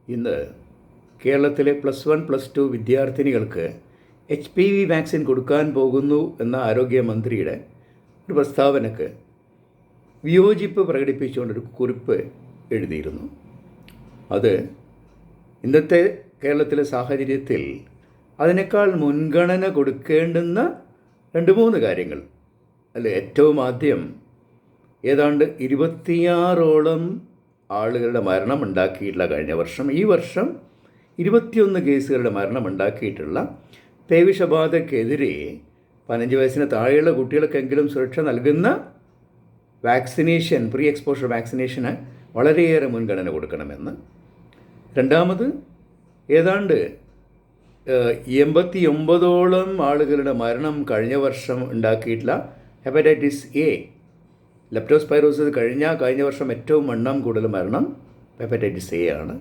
ഇന്ന് കേരളത്തിലെ +1 +2 വിദ്യാർത്ഥിനികൾക്ക് HPV vaccine കൊടുക്കാൻ പോകുന്നു എന്ന ആരോഗ്യമന്ത്രിയുടെ ഒരു പ്രസ്താവനയ്ക്ക് വിയോജിപ്പ് പ്രകടിപ്പിച്ചുകൊണ്ടൊരു കുറിപ്പ് എഴുതിയിരുന്നു. അത് ഇന്നത്തെ കേരളത്തിലെ സാഹചര്യത്തിൽ അതിനേക്കാൾ മുൻഗണന കൊടുക്കേണ്ടുന്ന 2-3 കാര്യങ്ങൾ അല്ലെ. ഏറ്റവും ആദ്യം ഏതാണ്ട് 26ഓളം ആളുകളുടെ മരണം ഉണ്ടാക്കിയിട്ടുള്ള കഴിഞ്ഞ വർഷം, ഈ വർഷം 21 കേസുകളുടെ മരണം ഉണ്ടാക്കിയിട്ടുള്ള പേവിഷബാധയ്ക്കെതിരെ 15 വയസ്സിന് താഴെയുള്ള കുട്ടികൾക്കെങ്കിലും സുരക്ഷ നൽകുന്ന വാക്സിനേഷൻ, പ്രീ എക്സ്പോഷർ വാക്സിനേഷന് വളരെയേറെ മുൻഗണന കൊടുക്കണമെന്ന്. രണ്ടാമത് ഏതാണ്ട് 89ഓളം ആളുകളുടെ മരണം കഴിഞ്ഞ വർഷം ഉണ്ടാക്കിയിട്ടുള്ള ഹെപ്പറ്റൈറ്റിസ് എ, ലെപ്റ്റോസ്പൈറോസിസ് കഴിഞ്ഞ വർഷം ഏറ്റവും കൂടുതൽ മരണം ഹെപ്പറ്റൈറ്റിസ് എ ആണ്.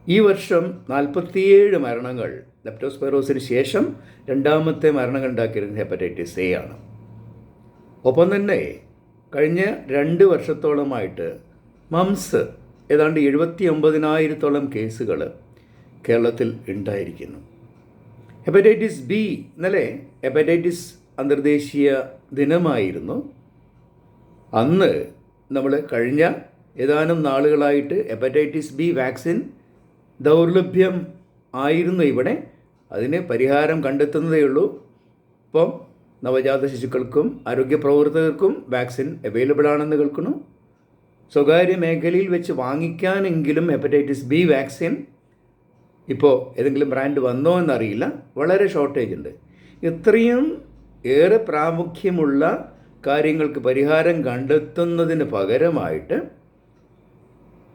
ഈ വർഷം 47 മരണങ്ങൾ ലെപ്റ്റോസ്പൈറോസിന് ശേഷം രണ്ടാമത്തെ മരണങ്ങൾ ഉണ്ടാക്കിയിരുന്നത് ഹെപ്പറ്റൈറ്റിസ് എ ആണ്. ഒപ്പം തന്നെ കഴിഞ്ഞ 2 വർഷത്തോളമായിട്ട് മംസ് ഏതാണ്ട് 79,000-ഓളം കേസുകൾ കേരളത്തിൽ ഉണ്ടായിരിക്കുന്നു. ഹെപ്പറ്റൈറ്റിസ് ബി, ഇന്നലെ ഹെപ്പറ്റൈറ്റിസ് അന്തർദേശീയ ദിനമായിരുന്നു. അന്ന് നമ്മൾ കഴിഞ്ഞ ഏതാനും നാളുകളായിട്ട് ഹെപ്പറ്റൈറ്റിസ് ബി വാക്സിൻ ദൗർലഭ്യം ആയിരുന്നു ഇവിടെ. അതിന് പരിഹാരം കണ്ടെത്തുന്നതേ ഉള്ളൂ. ഇപ്പം നവജാത ശിശുക്കൾക്കും ആരോഗ്യ പ്രവർത്തകർക്കും വാക്സിൻ അവൈലബിൾ ആണെന്ന് കേൾക്കുന്നു. സ്വകാര്യ മേഖലയിൽ വെച്ച് വാങ്ങിക്കാനെങ്കിലും ഹെപ്പറ്റൈറ്റിസ് ബി വാക്സിൻ ഇപ്പോൾ ഏതെങ്കിലും ബ്രാൻഡ് വന്നോ എന്നറിയില്ല, വളരെ ഷോർട്ടേജ് ഉണ്ട്. ഇത്രയും ഏറെ പ്രാമുഖ്യമുള്ള കാര്യങ്ങൾക്ക് പരിഹാരം കണ്ടെത്തുന്നതിന് പകരമായിട്ട്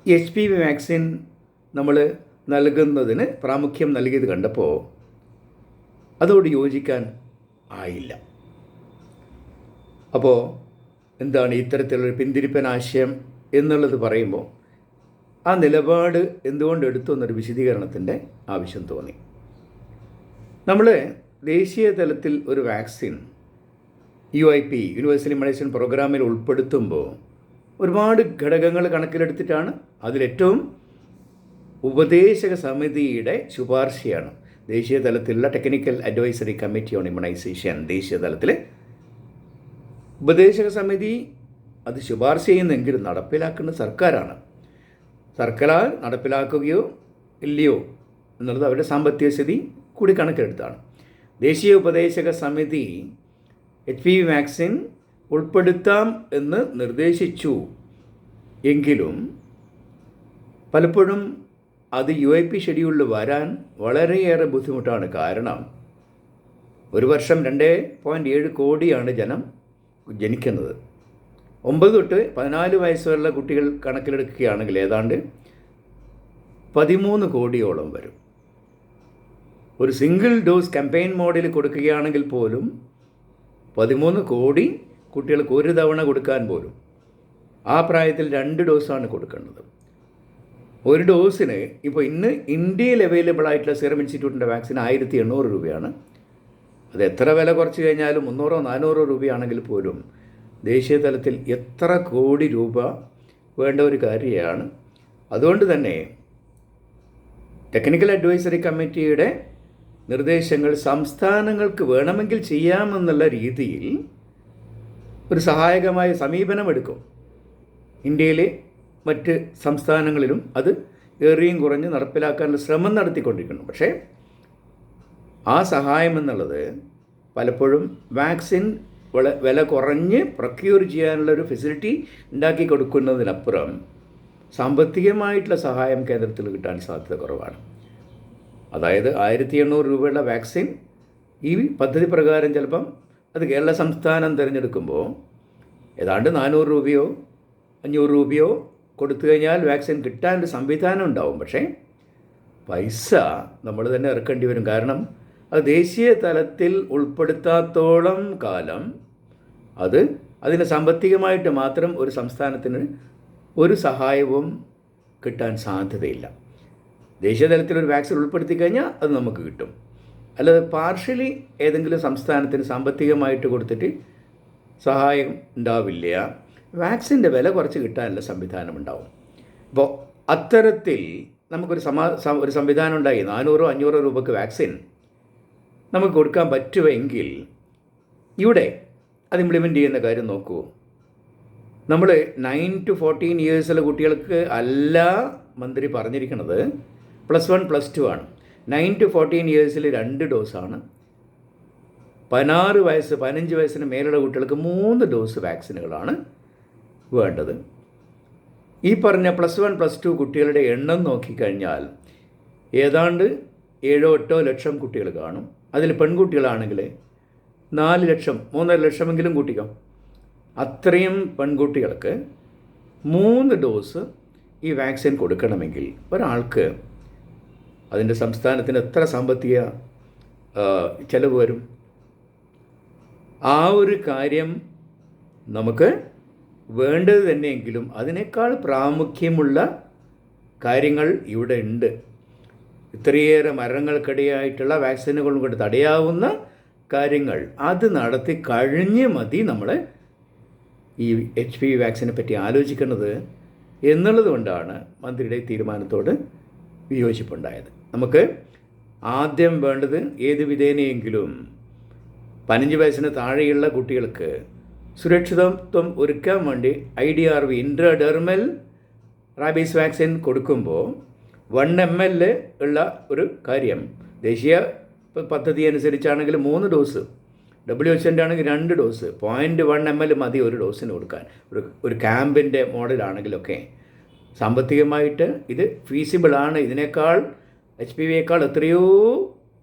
HPV വാക്സിൻ നമ്മൾ നൽകുന്നതിന് പ്രാമുഖ്യം നൽകിയത് കണ്ടപ്പോൾ അതോട് യോജിക്കാൻ ആയില്ല. അപ്പോൾ എന്താണ് ഇത്തരത്തിലുള്ളൊരു പിന്തിരിപ്പൻ ആശയം എന്നുള്ളത് പറയുമ്പോൾ ആ നിലപാട് എന്തുകൊണ്ട് എടുത്തു എന്നൊരു വിശദീകരണത്തിൻ്റെ ആവശ്യം തോന്നി. നമ്മൾ ദേശീയ തലത്തിൽ ഒരു വാക്സിൻ UIP, യൂണിവേഴ്സൽ ഇമ്മ്യൂണൈസേഷൻ പ്രോഗ്രാമിൽ ഉൾപ്പെടുത്തുമ്പോൾ ഒരുപാട് ഘടകങ്ങൾ കണക്കിലെടുത്തിട്ടാണ്. അതിലേറ്റവും ഉപദേശക സമിതിയുടെ ശുപാർശയാണ്. ദേശീയ തലത്തിലുള്ള technical advisory committee on immunisation, ദേശീയ തലത്തിൽ ഉപദേശക സമിതി അത് ശുപാർശ ചെയ്യുന്നെങ്കിലും നടപ്പിലാക്കുന്നത് സർക്കാരാണ്. സർക്കാർ നടപ്പിലാക്കുകയോ ഇല്ലയോ എന്നുള്ളത് അവരുടെ സാമ്പത്തിക സ്ഥിതി കൂടി കണക്കിലെടുത്താണ്. ദേശീയ ഉപദേശക സമിതി HPV വാക്സിൻ ഉൾപ്പെടുത്താം എന്ന് നിർദ്ദേശിച്ചു എങ്കിലും പലപ്പോഴും അത് UIP ഷെഡ്യൂളിൽ വരാൻ വളരെയേറെ ബുദ്ധിമുട്ടാണ്. കാരണം ഒരു വർഷം 2.7 കോടിയാണ് ജനം ജനിക്കുന്നത്. 9 തൊട്ട് 14 വയസ്സ് വരെയുള്ള കുട്ടികൾ കണക്കിലെടുക്കുകയാണെങ്കിൽ ഏതാണ്ട് 13 കോടിയോളം വരും. ഒരു സിംഗിൾ ഡോസ് ക്യാമ്പയിൻ മോഡിൽ കൊടുക്കുകയാണെങ്കിൽ പോലും 13 കോടി കുട്ടികൾക്ക് ഒരു തവണ കൊടുക്കാൻ പോലും ആ പ്രായത്തിൽ 2 ഡോസാണ് കൊടുക്കേണ്ടത്. ഒരു ഡോസിന് ഇപ്പോൾ ഇന്ന് ഇന്ത്യയിൽ അവൈലബിൾ ആയിട്ടുള്ള സീറം ഇൻസ്റ്റിറ്റ്യൂട്ടിൻ്റെ വാക്സിൻ 1,800 രൂപയാണ്. അത് എത്ര വില കുറച്ച് കഴിഞ്ഞാലും 300-400 രൂപയാണെങ്കിൽ പോലും ദേശീയ തലത്തിൽ എത്ര കോടി രൂപ വേണ്ട ഒരു കാര്യമാണ്. അതുകൊണ്ട് തന്നെ ടെക്നിക്കൽ അഡ്വൈസറി കമ്മിറ്റിയുടെ നിർദ്ദേശങ്ങൾ സംസ്ഥാനങ്ങൾക്ക് വേണമെങ്കിൽ ചെയ്യാമെന്നുള്ള രീതിയിൽ ഒരു സഹായകമായ സമീപനമെടുക്കും. ഇന്ത്യയിലെ മറ്റ് സംസ്ഥാനങ്ങളിലും അത് ഏറിയും കുറഞ്ഞ് നടപ്പിലാക്കാനുള്ള ശ്രമം നടത്തിക്കൊണ്ടിരിക്കുന്നു. പക്ഷേ ആ സഹായം എന്നുള്ളത് പലപ്പോഴും വാക്സിൻ വില കുറഞ്ഞ് പ്രൊക്യൂർ ചെയ്യാനുള്ളൊരു ഫെസിലിറ്റി ഉണ്ടാക്കി കൊടുക്കുന്നതിനപ്പുറം സാമ്പത്തികമായിട്ടുള്ള സഹായം കേന്ദ്രത്തിൽ കിട്ടാൻ സാധ്യത കുറവാണ്. അതായത് 1,800 രൂപയുള്ള വാക്സിൻ ഈ പദ്ധതി പ്രകാരം ചിലപ്പം അത് കേരള സംസ്ഥാനം തിരഞ്ഞെടുക്കുമ്പോൾ ഏതാണ്ട് 400 രൂപയോ 500 രൂപയോ കൊടുത്തു കഴിഞ്ഞാൽ വാക്സിൻ കിട്ടാനൊരു സംവിധാനം ഉണ്ടാവും. പക്ഷേ പൈസ നമ്മൾ തന്നെ ഇറക്കേണ്ടി വരും. കാരണം അത് ദേശീയ തലത്തിൽ ഉൾപ്പെടുത്താത്തോളം കാലം അതിന് സാമ്പത്തികമായിട്ട് മാത്രം ഒരു സംസ്ഥാനത്തിന് ഒരു സഹായവും കിട്ടാൻ സാധ്യതയില്ല. ദേശീയ തലത്തിൽ ഒരു വാക്സിൻ ഉൾപ്പെടുത്തി കഴിഞ്ഞാൽ അത് നമുക്ക് കിട്ടും. അല്ലാതെ പാർഷ്യലി ഏതെങ്കിലും സംസ്ഥാനത്തിന് സാമ്പത്തികമായിട്ട് കൊടുത്തിട്ട് സഹായം ഉണ്ടാവില്ല. വാക്സിൻ്റെ വില കുറച്ച് കിട്ടാനുള്ള സംവിധാനം ഉണ്ടാവും. അപ്പോൾ അത്തരത്തിൽ നമുക്കൊരു ഒരു സംവിധാനം ഉണ്ടായി 400-500 രൂപയ്ക്ക് വാക്സിൻ നമുക്ക് കൊടുക്കാൻ പറ്റുമെങ്കിൽ ഇവിടെ അത് ഇംപ്ലിമെൻ്റ് ചെയ്യുന്ന കാര്യം നോക്കൂ. നമ്മൾ 9 to 14 ഇയേഴ്സിലെ കുട്ടികൾക്ക് അല്ല മന്ത്രി പറഞ്ഞിരിക്കുന്നത്, +1 +2 ആണ്. 9 to 14 ഇയേഴ്സിൽ 2 ഡോസാണ്. 15 വയസ്സിന് മേലുള്ള കുട്ടികൾക്ക് 3 ഡോസ് വാക്സിനുകളാണ് വേണ്ടത്. ഈ പറഞ്ഞ +1 +2 കുട്ടികളുടെ എണ്ണം നോക്കിക്കഴിഞ്ഞാൽ ഏതാണ്ട് 7-8 ലക്ഷം കുട്ടികൾ കാണും. അതിൽ പെൺകുട്ടികളാണെങ്കിൽ 4 ലക്ഷം 3.5 ലക്ഷമെങ്കിലും കൂട്ടിക്കാം. അത്രയും പെൺകുട്ടികൾക്ക് 3 ഡോസ് ഈ വാക്സിൻ കൊടുക്കണമെങ്കിൽ ഒരാൾക്ക് അതിൻ്റെ സംസ്ഥാനത്തിന് എത്ര സാമ്പത്തിക ചെലവ് വരും? ആ ഒരു കാര്യം നമുക്ക് വേണ്ടത് തന്നെയെങ്കിലും അതിനേക്കാൾ പ്രാമുഖ്യമുള്ള കാര്യങ്ങൾ ഇവിടെ ഉണ്ട്. ഇത്രയേറെ മരണങ്ങൾക്കിടയായിട്ടുള്ള വാക്സിനുകൾ കൊണ്ട് തടയാവുന്ന കാര്യങ്ങൾ അത് നടത്തി കഴിഞ്ഞ് മതി നമ്മൾ ഈ HPV വാക്സിനെ പറ്റി ആലോചിക്കുന്നത് എന്നുള്ളത് കൊണ്ടാണ് മന്ത്രിയുടെ തീരുമാനത്തോട് വിയോജിപ്പുണ്ടായത്. നമുക്ക് ആദ്യം വേണ്ടത് ഏത് വിധേനയെങ്കിലും 15 വയസ്സിന് താഴെയുള്ള കുട്ടികൾക്ക് സുരക്ഷിതത്വം ഒരുക്കാൻ വേണ്ടി IDRV ഇൻട്രാഡെർമൽ റാബീസ് വാക്സിൻ കൊടുക്കുമ്പോൾ 1 ml ഉള്ള ഒരു കാര്യം ദേശീയ പദ്ധതി അനുസരിച്ചാണെങ്കിൽ 3 ഡോസ്, WHO ആണെങ്കിൽ 2 ഡോസ്, 0.1 ml മതി ഒരു ഡോസിന് കൊടുക്കാൻ. ഒരു ക്യാമ്പിൻ്റെ മോഡലാണെങ്കിലൊക്കെ സാമ്പത്തികമായിട്ട് ഇത് ഫീസിബിളാണ്. ഇതിനേക്കാൾ HPVയേക്കാൾ എത്രയോ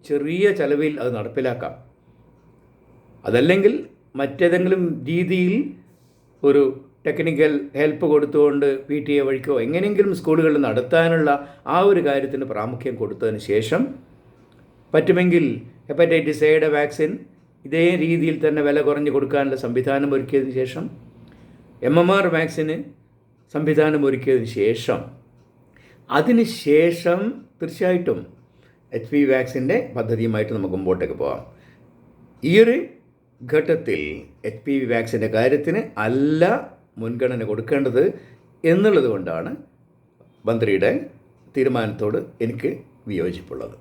ചെറിയ ചെലവിൽ അത് നടപ്പിലാക്കാം. അതല്ലെങ്കിൽ മറ്റേതെങ്കിലും രീതിയിൽ ഒരു ടെക്നിക്കൽ ഹെൽപ്പ് കൊടുത്തുകൊണ്ട് PTA വഴിക്കോ എങ്ങനെയെങ്കിലും സ്കൂളുകളിൽ നടത്താനുള്ള ആ ഒരു കാര്യത്തിന് പ്രാമുഖ്യം കൊടുത്തതിന് ശേഷം പറ്റുമെങ്കിൽ ഹെപ്പറ്റൈറ്റിസ് എയുടെ വാക്സിൻ ഇതേ രീതിയിൽ തന്നെ വില കുറഞ്ഞ് കൊടുക്കാനുള്ള സംവിധാനം ഒരുക്കിയതിന് ശേഷം MMR വാക്സിന് സംവിധാനം ഒരുക്കിയതിന് ശേഷം അതിന് ശേഷം തീർച്ചയായിട്ടും HPV വാക്സിൻ്റെ പദ്ധതിയുമായിട്ട് നമുക്ക് മുമ്പോട്ടേക്ക് പോകാം. ഈ ഒരു ഘട്ടത്തിൽ HPV വാക്സിൻ്റെ കാര്യത്തിന് അല്ല മുൻഗണന കൊടുക്കേണ്ടത് എന്നുള്ളത് കൊണ്ടാണ് മന്ത്രിയുടെ തീരുമാനത്തോട് എനിക്ക് വിയോജിപ്പുള്ളത്.